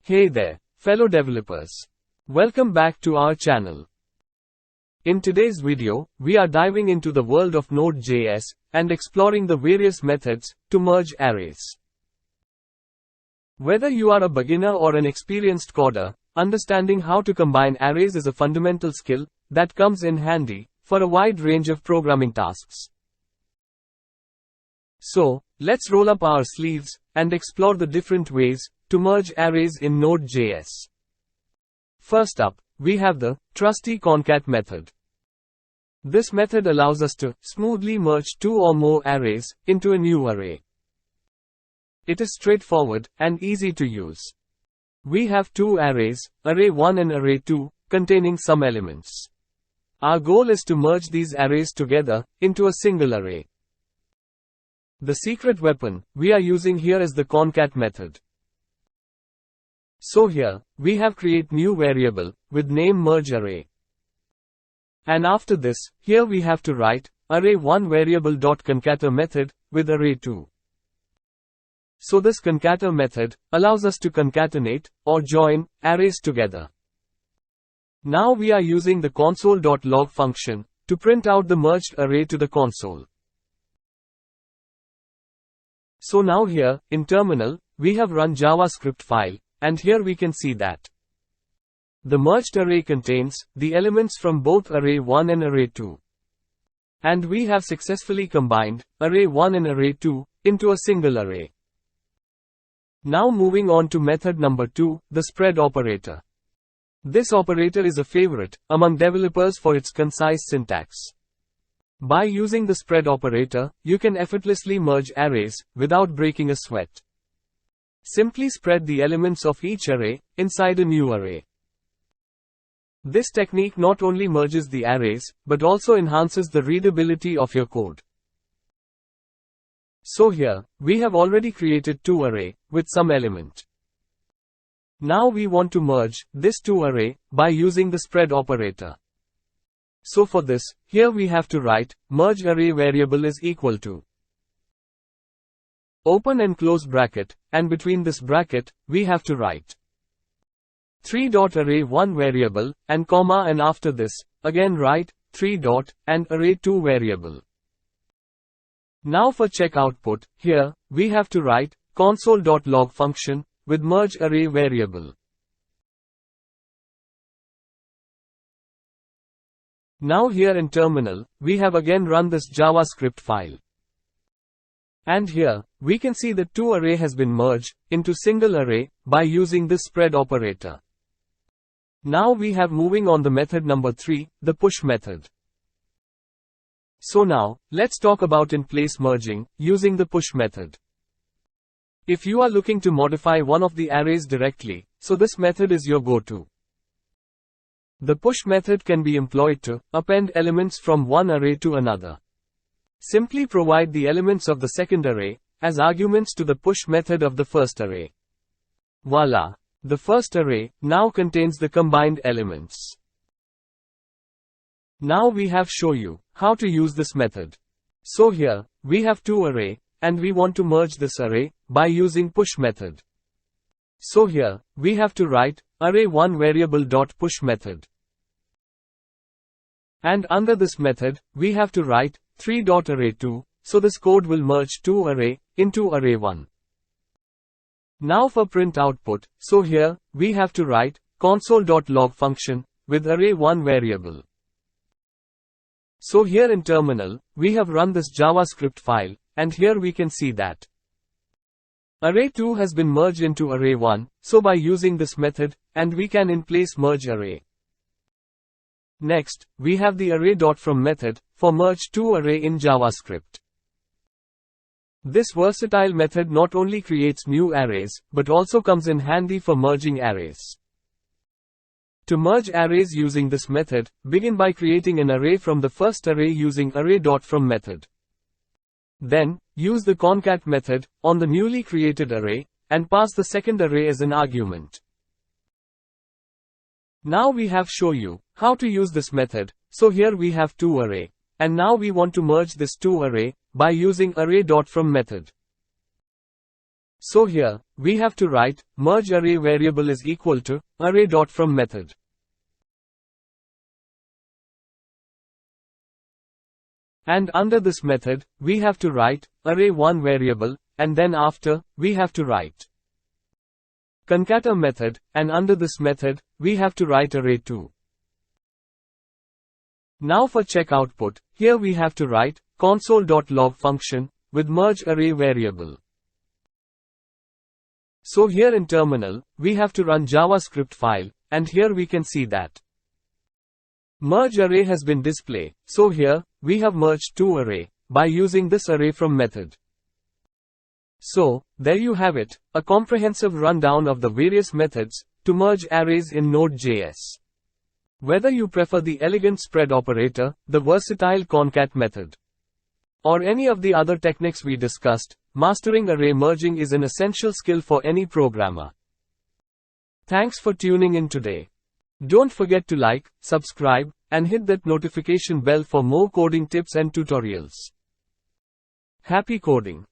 Hey there, fellow developers. Welcome back to our channel. In today's video, we are diving into the world of Node.js and exploring the various methods to merge arrays. Whether you are a beginner or an experienced coder, understanding how to combine arrays is a fundamental skill that comes in handy for a wide range of programming tasks. So, let's roll up our sleeves and explore the different ways to merge arrays in Node.js. First up, we have the trusty concat method. This method allows us to smoothly merge two or more arrays into a new array. It is straightforward and easy to use. We have two arrays, Array.1 and Array.2, containing some elements. Our goal is to merge these arrays together into a single array. The secret weapon we are using here is the concat method. So here, we have create new variable with name merge array. And after this, here we have to write Array.1 variable.concater method with Array.2. So this concater method allows us to concatenate or join arrays together. Now we are using the console.log function to print out the merged array to the console. So now here, in terminal, we have run JavaScript file, and here we can see that the merged array contains the elements from both Array.1 and Array.2. And we have successfully combined Array.1 and Array.2 into a single array. Now moving on to method number 2, the spread operator. This operator is a favorite among developers for its concise syntax. By using the spread operator, you can effortlessly merge arrays without breaking a sweat. Simply spread the elements of each array inside a new array. This technique not only merges the arrays, but also enhances the readability of your code. So here, we have already created two array with some element. Now we want to merge this two array by using the spread operator. So for this, here we have to write merge array variable is equal to open and close bracket, and between this bracket, we have to write 3.array1 variable, and comma, and after this, again write 3. And array2 variable. Now for check output, here, we have to write console.log function with merge array variable. Now here in terminal, we have again run this JavaScript file. And here, we can see that two array has been merged into single array by using this spread operator. Now we have moving on the method number 3, the push method. So now, let's talk about in-place merging using the push method. If you are looking to modify one of the arrays directly, so this method is your go-to. The push method can be employed to append elements from one array to another. Simply provide the elements of the second array as arguments to the push method of the first array. Voila! The first array now contains the combined elements. Now we have show you how to use this method. So here, we have two array, and we want to merge this array by using push method. So here, we have to write Array.1 variable.push method. And under this method, we have to write 3.array2, so this code will merge two array into Array.1. Now for print output, so here, we have to write console.log function with Array.1 variable. So here in terminal, we have run this JavaScript file, and here we can see that Array.2 has been merged into Array.1, so by using this method, and we can in-place merge array. Next, we have the Array.from method for merge to array in JavaScript. This versatile method not only creates new arrays, but also comes in handy for merging arrays. To merge arrays using this method, begin by creating an array from the first array using Array.from method. Then, use the concat method on the newly created array, and pass the second array as an argument. Now we have show you how to use this method, so here we have two array. And now we want to merge this two array by using Array.from method. So here, we have to write, merge array variable is equal to, Array.from method. And under this method, we have to write, array1 variable, and then after, we have to write concat method, and under this method, we have to write array2. Now for check output, here we have to write, console.log function, with merge array variable. So here in terminal, we have to run JavaScript file, and here we can see that merge array has been displayed. So here, we have merged two array, by using this Array.from method. So, there you have it, a comprehensive rundown of the various methods, to merge arrays in Node.js. Whether you prefer the elegant spread operator, the versatile concat method, or any of the other techniques we discussed, mastering array merging is an essential skill for any programmer. Thanks for tuning in today. Don't forget to like, subscribe, and hit that notification bell for more coding tips and tutorials. Happy coding!